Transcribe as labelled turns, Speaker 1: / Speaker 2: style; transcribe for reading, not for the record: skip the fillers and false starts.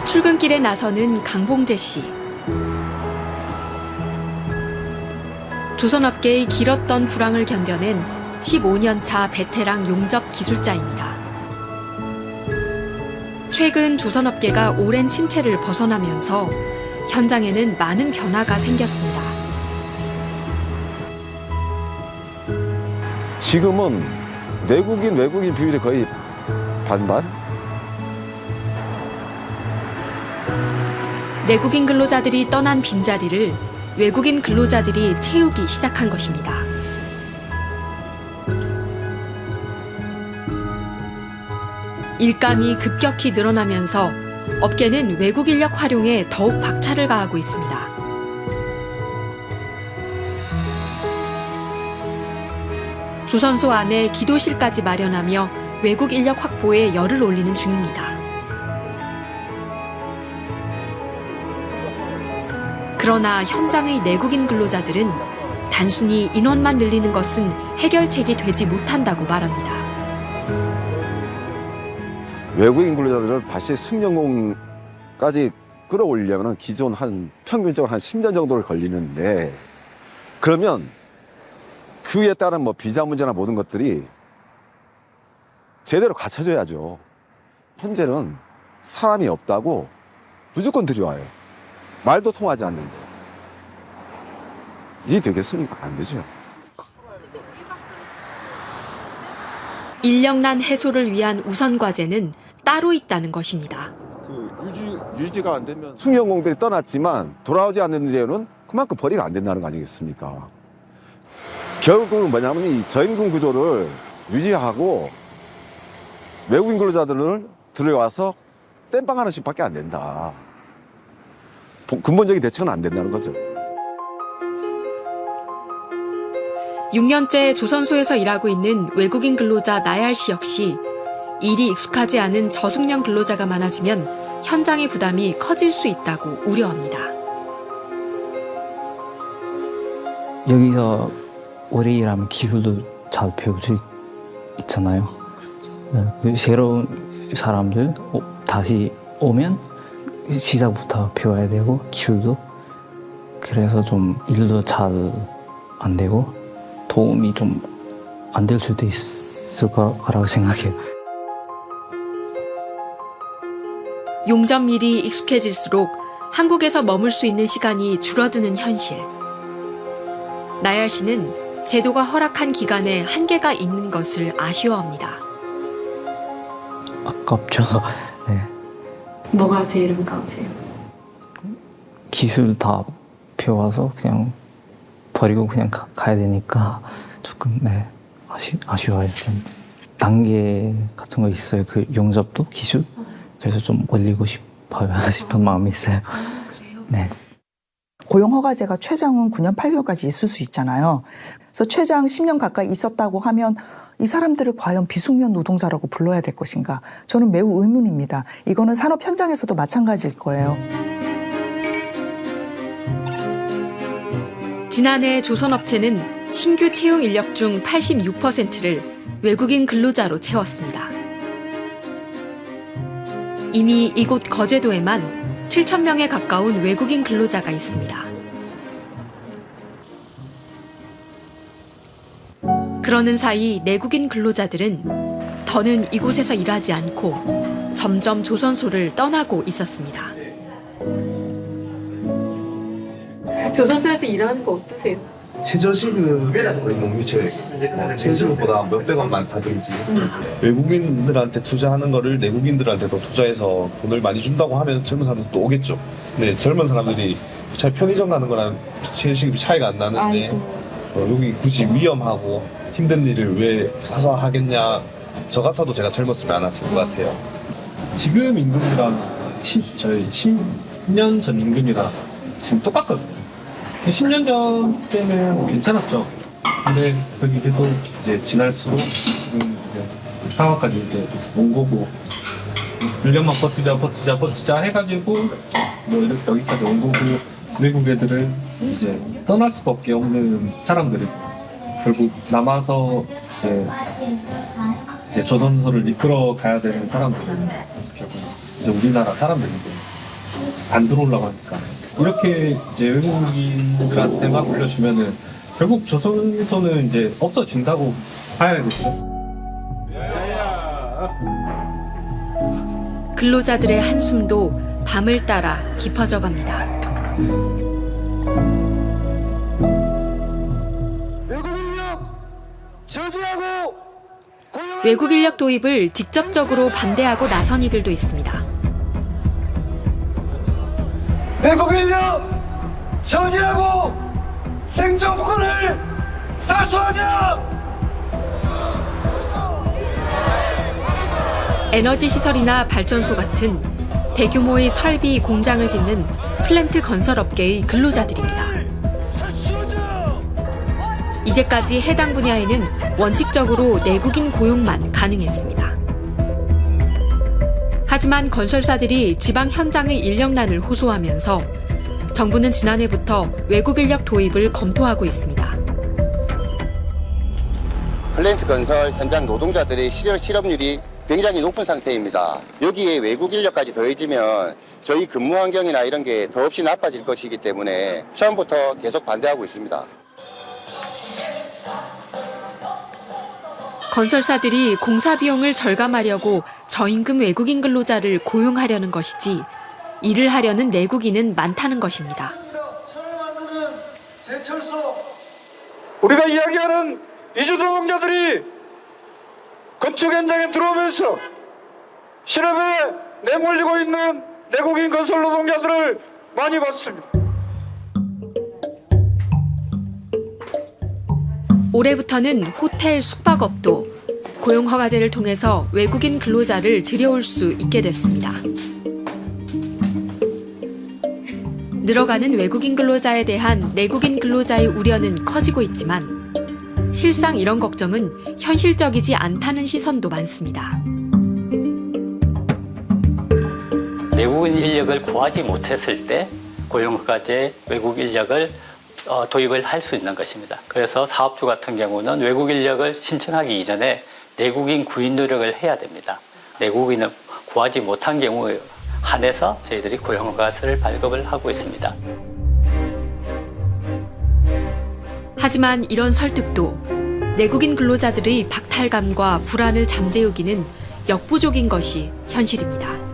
Speaker 1: 출근길에 나서는 강봉재 씨. 조선업계의 길었던 불황을 견뎌낸 15년 차 베테랑 용접 기술자입니다. 최근 조선업계가 오랜 침체를 벗어나면서 현장에는 많은 변화가 생겼습니다.
Speaker 2: 지금은 내국인, 외국인 비율이 거의 반반?
Speaker 1: 내국인 근로자들이 떠난 빈자리를 외국인 근로자들이 채우기 시작한 것입니다. 일감이 급격히 늘어나면서 업계는 외국 인력 활용에 더욱 박차를 가하고 있습니다. 조선소 안에 기도실까지 마련하며 외국 인력 확보에 열을 올리는 중입니다. 그러나 현장의 내국인 근로자들은 단순히 인원만 늘리는 것은 해결책이 되지 못한다고 말합니다.
Speaker 2: 외국인 근로자들을 다시 승용공까지 끌어올리려면 기존 평균적으로 한 10년 정도를 걸리는데, 그러면 그에 따른 비자 문제나 모든 것들이 제대로 갖춰져야죠. 현재는 사람이 없다고 무조건 들여와요. 말도 통하지 않는데. 이게 되겠습니까? 안 되죠.
Speaker 1: 인력난 해소를 위한 우선 과제는 따로 있다는 것입니다.
Speaker 2: 유지가 안 되면 승용공들이 떠났지만 돌아오지 않는 데에는 그만큼 벌이가 안 된다는 거 아니겠습니까? 결국은 뭐냐면 이 저임금 구조를 유지하고 외국인 근로자들을 들여와서 땜빵하는 식밖에 안 된다. 근본적인 대책은 안 된다는 거죠.
Speaker 1: 6년째 조선소에서 일하고 있는 외국인 근로자 나얄 씨 역시 일이 익숙하지 않은 저숙련 근로자가 많아지면 현장의 부담이 커질 수 있다고 우려합니다.
Speaker 3: 여기서 오래 일하면 기술도 잘 배울 수 있잖아요. 네, 새로운 사람들 다시 오면 시작부터 배워야 되고 기술도, 그래서 좀 일도 잘 안 되고 도움이 좀 안 될 수도 있을 거라고 생각해요.
Speaker 1: 용접일이 익숙해질수록 한국에서 머물 수 있는 시간이 줄어드는 현실. 나얄 씨는 제도가 허락한 기간에 한계가 있는 것을 아쉬워합니다.
Speaker 3: 아깝죠. 네.
Speaker 1: 뭐가 제일 아까우세요?
Speaker 3: 기술 다 배워서 그냥 버리고 그냥 가야 되니까 조금 아쉬워요. 좀 단계 같은 거 있어요. 그 용접도 기술. 그래서 좀 올리고 싶어요. 싶은 마음이 있어요.
Speaker 1: 그래요?
Speaker 3: 네.
Speaker 4: 고용허가제가 최장은 9년 8개월까지 있을 수 있잖아요. 그래서 최장 10년 가까이 있었다고 하면 이 사람들을 과연 비숙련 노동자라고 불러야 될 것인가? 저는 매우 의문입니다. 이거는 산업 현장에서도 마찬가지일 거예요.
Speaker 1: 지난해 조선업체는 신규 채용 인력 중 86%를 외국인 근로자로 채웠습니다. 이미 이곳 거제도에만 7,000명에 가까운 외국인 근로자가 있습니다. 그러는 사이 내국인 근로자들은 더는 이곳에서 일하지 않고 점점 조선소를 떠나고 있었습니다. 조선소에서 일하는 거 어떠세요?
Speaker 5: 최저시급이 최저시급보다 몇백 원 많다든지 외국인들한테 투자하는 거를 내국인들한테도 투자해서 돈을 많이 준다고 하면 젊은 사람들 또 오겠죠. 근데 젊은 사람들이 편의점 가는 거랑 최저시급이 차이가 안 나는데 여기 굳이 위험하고 힘든 일을 왜 사서 하겠냐. 저 같아도 제가 젊었으면 안 왔을 것 같아요.
Speaker 6: 지금 임금이랑 저희 10년 전 임금이랑 지금 똑같거든요. 10년 전 때는 괜찮았죠. 근데 그게 계속 이제 지날수록 지금 이제 상황까지 이제 온 거고 1년만 버티자 해가지고 뭐 이렇게 여기까지 온 거고 외국 애들은 이제 떠날 수밖에 없는 사람들이 결국 남아서 이제 조선소를 이끌어 가야 되는 사람들은 결국 이제 우리나라 사람들이 안 들어오려고 하니까 이렇게 이제 외국인들한테만 물려주면은 결국 조선소는 이제 없어진다고 봐야겠죠.
Speaker 1: 근로자들의 한숨도 밤을 따라 깊어져 갑니다. 외국 인력 도입을 직접적으로 반대하고 나선 이들도 있습니다.
Speaker 7: 외국 인력 저지하고 생존권을 사수하자!
Speaker 1: 에너지 시설이나 발전소 같은 대규모의 설비 공장을 짓는 플랜트 건설업계의 근로자들입니다. 이제까지 해당 분야에는 원칙적으로 내국인 고용만 가능했습니다. 하지만 건설사들이 지방 현장의 인력난을 호소하면서 정부는 지난해부터 외국 인력 도입을 검토하고 있습니다.
Speaker 8: 플랜트 건설 현장 노동자들의 실업률이 굉장히 높은 상태입니다. 여기에 외국 인력까지 더해지면 저희 근무 환경이나 이런 게 더없이 나빠질 것이기 때문에 처음부터 계속 반대하고 있습니다.
Speaker 1: 건설사들이 공사 비용을 절감하려고 저임금 외국인 근로자를 고용하려는 것이지 일을 하려는 내국인은 많다는 것입니다.
Speaker 7: 우리가 이야기하는 이주 노동자들이 건축 현장에 들어오면서 실업에 내몰리고 있는 내국인 건설 노동자들을 많이 봤습니다.
Speaker 1: 올해부터는 호텔 숙박업도 고용허가제를 통해서 외국인 근로자를 들여올 수 있게 됐습니다. 늘어가는 외국인 근로자에 대한 내국인 근로자의 우려는 커지고 있지만 실상 이런 걱정은 현실적이지 않다는 시선도 많습니다.
Speaker 9: 내국인 인력을 구하지 못했을 때 고용허가제 외국 인력을 도입을 할 수 있는 것입니다. 그래서 사업주 같은 경우는 외국 인력을 신청하기 이전에 내국인 구인 노력을 해야 됩니다. 내국인을 구하지 못한 경우에 한해서 저희들이 고용허가서를 발급을 하고 있습니다.
Speaker 1: 하지만 이런 설득도 내국인 근로자들의 박탈감과 불안을 잠재우기는 역부족인 것이 현실입니다.